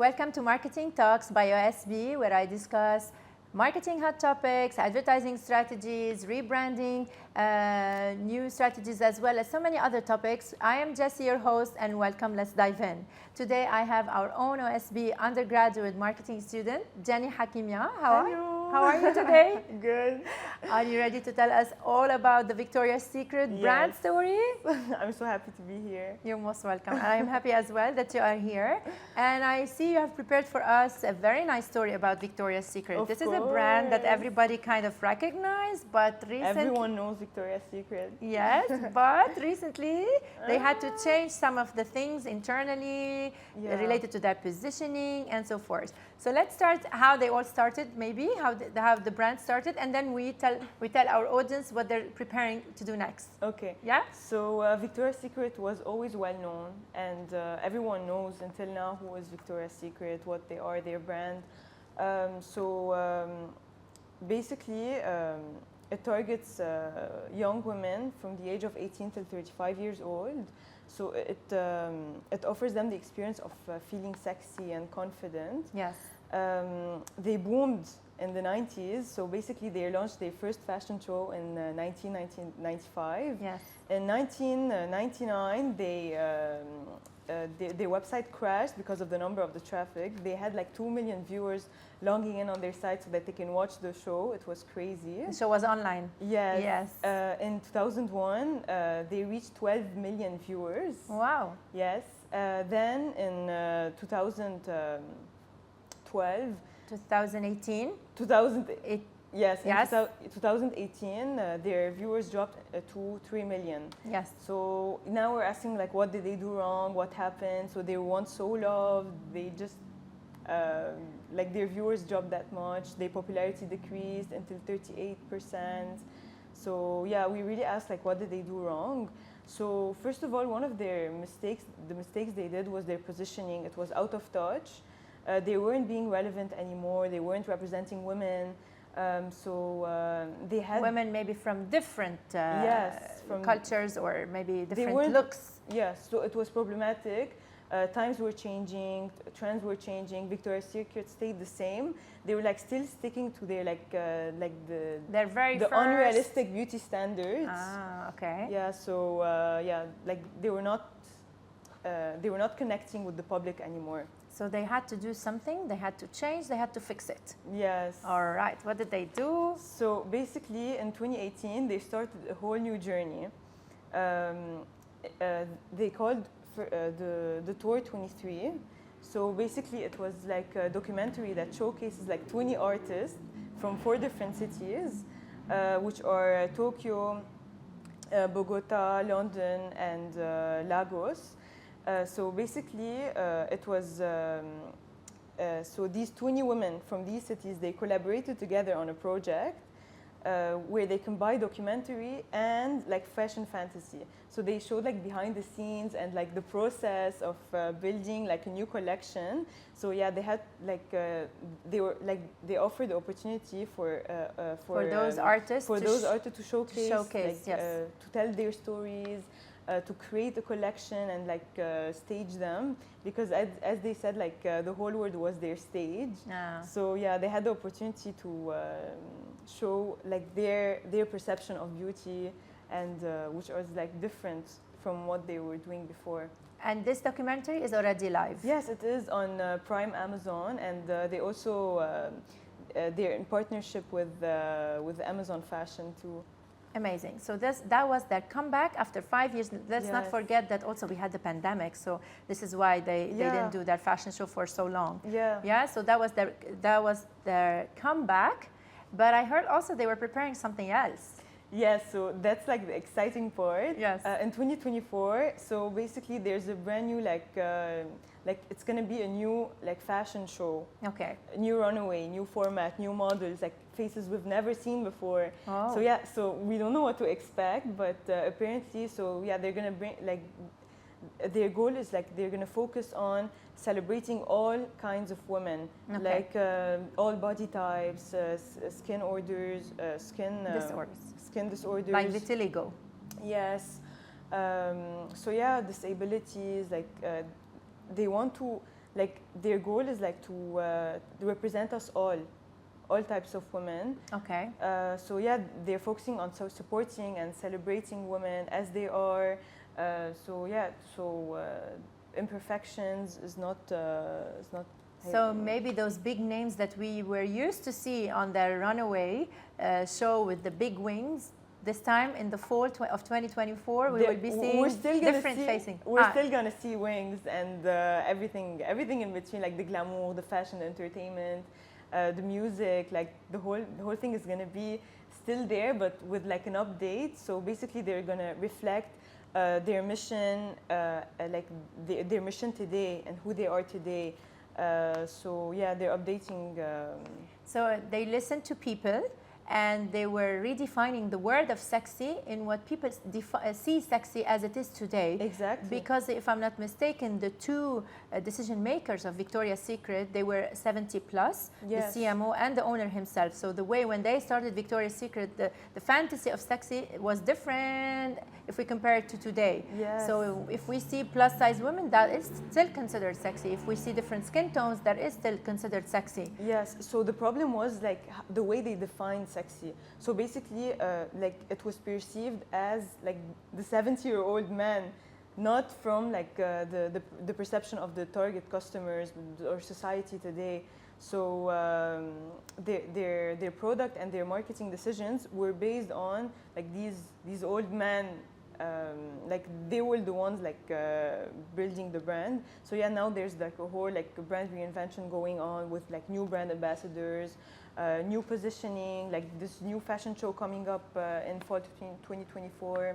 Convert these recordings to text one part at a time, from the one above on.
Welcome to Marketing Talks by OSB, where I discuss marketing hot topics, advertising strategies, rebranding, new strategies, as well as so many other topics. I am Jessie, your host, and welcome. Let's dive in. Today, I have our own OSB undergraduate marketing student, Jenny Hakimian. How are you today? Good. Are you ready to tell us all about the Victoria's Secret brand story? I'm so happy to be here. You're most welcome. I am happy as well that you are here. And I see you have prepared for us a very nice story about Victoria's Secret. This is a brand that everybody kind of recognizes, but recently... Everyone knows Victoria's Secret. Yes, but recently they had to change some of the things internally related to their positioning and so forth. So let's start how they all started, maybe, how the brand started, and then we tell our audience what they're preparing to do next. Okay. Yeah? So Victoria's Secret was always well known, and everyone knows until now who is Victoria's Secret, what they are, their brand. Basically, it targets young women from the age of 18 till 35 years old. So it offers them the experience of feeling sexy and confident. Yes. They boomed in the 90s. So basically, they launched their first fashion show in 1995. Yes. In 1999, their website crashed because of the number of the traffic. They had like 2 million viewers logging in on their site so that they can watch the show. It was crazy. The show was online. Yes. Yes. In 2001, they reached 12 million viewers. Wow. Yes. Then in 2018. 2018, their viewers dropped to 3 million. Yes. So now we're asking, like, what did they do wrong? What happened? So they were once so loved. They just, like, their viewers dropped that much. Their popularity decreased until 38%. So yeah, we really asked, like, what did they do wrong? So first of all, one of their mistakes, the mistakes they did was their positioning. It was out of touch. They weren't being relevant anymore. They weren't representing women. They had women maybe from different from cultures or maybe different looks. Yes, so it was problematic. Times were changing, trends were changing. Victoria's Secret stayed the same. They were like still sticking to their the unrealistic beauty standards. Ah, okay. Yeah, so like they were not connecting with the public anymore. So they had to do something, they had to change, they had to fix it. Yes. All right, what did they do? So basically in 2018, they started a whole new journey. They called the Tour 23. So basically it was like a documentary that showcases like 20 artists from 4 different cities, which are Tokyo, Bogota, London, and Lagos. So basically, it was so these 20 women from these cities, they collaborated together on a project where they combined documentary and like fashion fantasy. So they showed like behind the scenes and like the process of building like a new collection. So yeah, they had like they offered the opportunity for those artists to showcase yes. to tell their stories. To create a collection and like stage them, because as they said, like the whole world was their stage. So yeah, they had the opportunity to show like their perception of beauty, and which was like different from what they were doing before. And this documentary is already live? Yes, it is on Prime Amazon, and they also they're in partnership with Amazon Fashion too. Amazing. So that was their comeback after 5 years. Let's not forget that also we had the pandemic. So this is why they didn't do their fashion show for so long. Yeah. Yeah. So that was their comeback. But I heard also they were preparing something else. Yes, so that's like the exciting part. Yes. In 2024, so basically there's a brand new like it's gonna be a new like fashion show. Okay. A new runway, new format, new models, like faces we've never seen before. Oh. So yeah, so we don't know what to expect, but apparently, so yeah, they're gonna bring like their goal is like they're gonna focus on celebrating all kinds of women, like all body types, skin disorders, like vitiligo. Yes. So yeah, disabilities, like they want to like their goal is like to represent us all types of women. Okay. So yeah, they're focusing on supporting and celebrating women as they are. So yeah, so imperfections is not. So maybe those big names that we were used to see on the runway show with the big wings, this time in the fall of 2024, we will be seeing different facing. We're still gonna see wings and everything in between, like the glamour, the fashion, the entertainment, the music, like the whole thing is gonna be still there, but with like an update. So basically, they're gonna reflect their mission, like their mission today and who they are today. So yeah, they're updating. So they listen to people, and they were redefining the word of sexy in what people see sexy as it is today. Exactly. Because if I'm not mistaken, the two decision makers of Victoria's Secret, they were 70 plus, yes. the CMO and the owner himself. So the way when they started Victoria's Secret, the fantasy of sexy was different if we compare it to today. Yes. So if we see plus size women, that is still considered sexy. If we see different skin tones, that is still considered sexy. Yes. So the problem was like the way they defined sexy. So basically, like it was perceived as like the 70-year-old man, not from like the perception of the target customers or society today. So their product and their marketing decisions were based on like these old men. Like they were the ones like building the brand. So yeah, now there's like a whole like brand reinvention going on with like new brand ambassadors, new positioning, like this new fashion show coming up in fall 2024.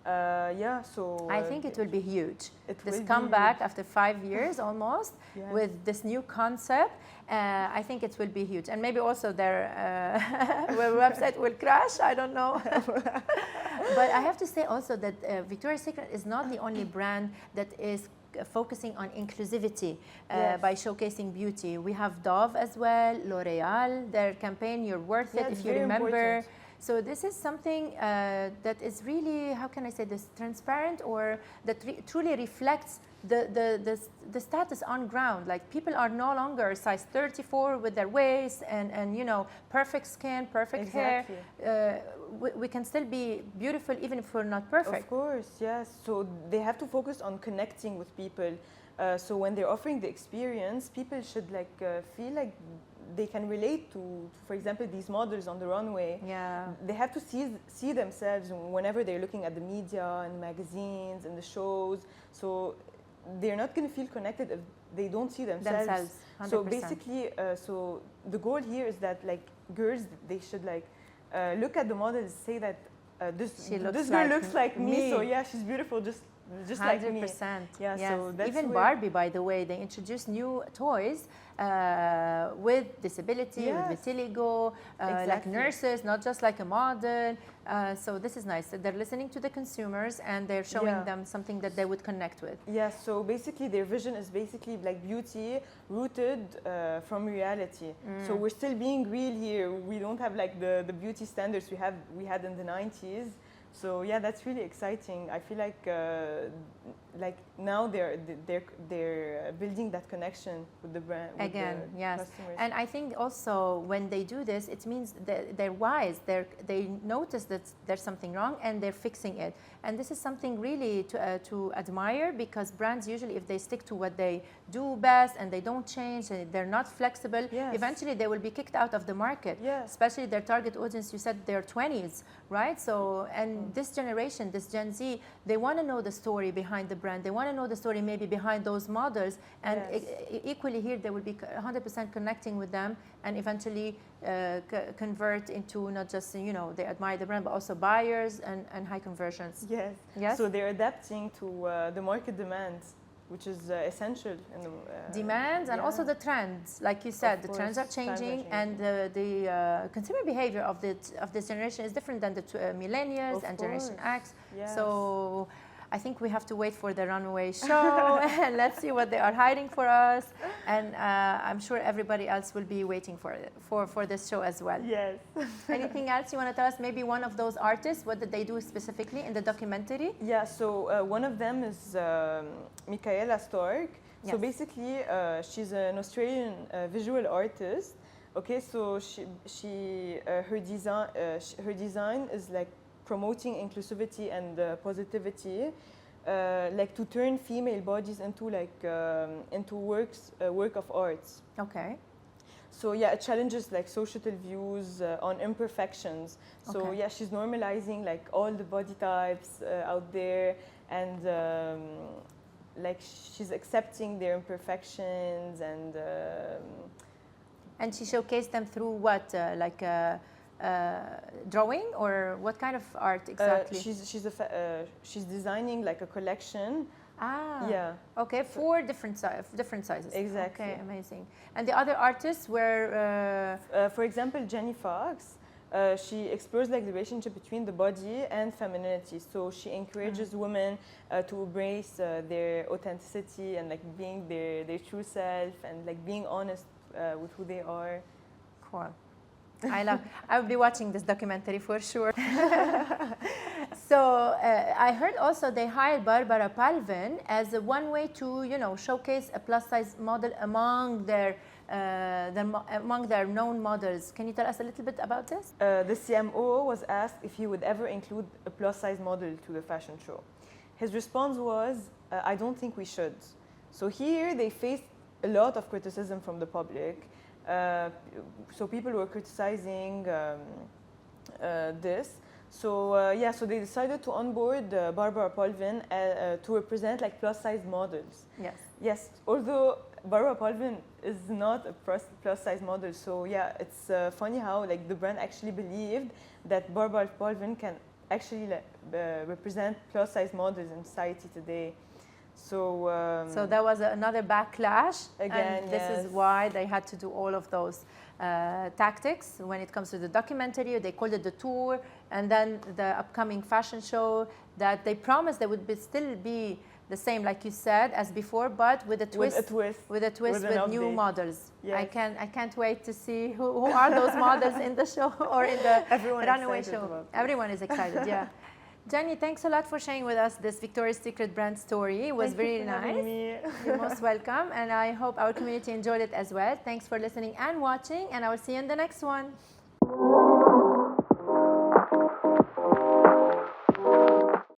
Yeah, so I think it will be huge. This will comeback after 5 years almost, yeah. with this new concept, I think it will be huge. And maybe also their website will crash, I don't know. But I have to say also that Victoria's Secret is not the only brand that is focusing on inclusivity yes. by showcasing beauty. We have Dove as well, L'Oreal, their campaign, You're Worth It, if you remember. Important. So this is something that is really, how can I say this, transparent, or that truly reflects the status on ground. Like people are no longer size 34 with their waist and you know, perfect skin, perfect exactly. hair. We can still be beautiful even if we're not perfect. Of course, yes. So they have to focus on connecting with people. So when they're offering the experience, people should like feel like they can relate to, for example, these models on the runway. Yeah. They have to see themselves whenever they're looking at the media and magazines and the shows. So they're not going to feel connected if they don't see themselves. 100%. So basically, so the goal here is that like girls, they should like look at the models, say that this girl looks like me. So yeah, she's beautiful, just 100%. Like me. Yeah, yes. so that's even Barbie, by the way, they introduced new toys with disability, yes. with vitiligo, exactly. like nurses, not just like a model. So this is nice. They're listening to the consumers and they're showing yeah. them something that they would connect with. Yeah, so basically their vision is basically like beauty rooted from reality. So we're still being real here. We don't have like the beauty standards we had in the 90s. So yeah, that's really exciting. I feel like now they're building that connection with the brand. With again, the yes. customers. And I think also when they do this, it means that they're wise. They notice that there's something wrong and they're fixing it. And this is something really to admire, because brands usually, if they stick to what they do best and they don't change and they're not flexible, yes. eventually they will be kicked out of the market. Yes. Especially their target audience, you said they're 20s, right? So, and this generation, this Gen Z, they want to know the story behind the brand. They want to know the story maybe behind those models. And yes. equally here, they will be 100% connecting with them and eventually convert into not just, you know, they admire the brand, but also buyers and high conversions. Yes. Yes. So they're adapting to the market demands, which is essential in the demands and yeah. also the trends, like you said, the trends are changing, and the consumer behavior of this generation is different than the millennials and Generation X. Yes. So I think we have to wait for the runway show and let's see what they are hiding for us. And I'm sure everybody else will be waiting for this show as well. Yes. Anything else you want to tell us? Maybe one of those artists, what did they do specifically in the documentary? Yeah, so one of them is Michaela Stark. So Yes. basically, she's an Australian visual artist. Okay, so her design is like promoting inclusivity and positivity, like to turn female bodies into into work of arts. Okay. So yeah, it challenges like societal views on imperfections. So Okay. yeah, she's normalizing like all the body types out there, and like she's accepting their imperfections, And she showcased them through what, drawing, or what kind of art exactly? she's designing like a collection. Ah. Yeah. Okay, four different sizes. Exactly. Okay, amazing. And the other artists were. For example, Jenny Fox. She explores like the relationship between the body and femininity. So she encourages women to embrace their authenticity and like being their true self and like being honest with who they are. Cool. I will be watching this documentary for sure. So I heard also they hired Barbara Palvin as one way to, showcase a plus size model among their known models. Can you tell us a little bit about this? The CMO was asked if he would ever include a plus size model to the fashion show. His response was, I don't think we should. So here they faced a lot of criticism from the public. So people were criticizing this. So so they decided to onboard Barbara Palvin to represent like plus size models. Yes. Yes, although Barbara Palvin is not a plus size model. So yeah, it's funny how like the brand actually believed that Barbara Palvin can actually represent plus size models in society today. So so that was another backlash. Again, and this is why they had to do all of those tactics when it comes to the documentary. They called it the tour, and then the upcoming fashion show that they promised they would still be the same, like you said, as before, but with a twist, with new models. Yes. I can't wait to see who are those models in the show or in the runaway show. Everyone is excited, yeah. Jenny, thanks a lot for sharing with us this Victoria's Secret brand story. It was very nice. You're most welcome, and I hope our community enjoyed it as well. Thanks for listening and watching, and I will see you in the next one.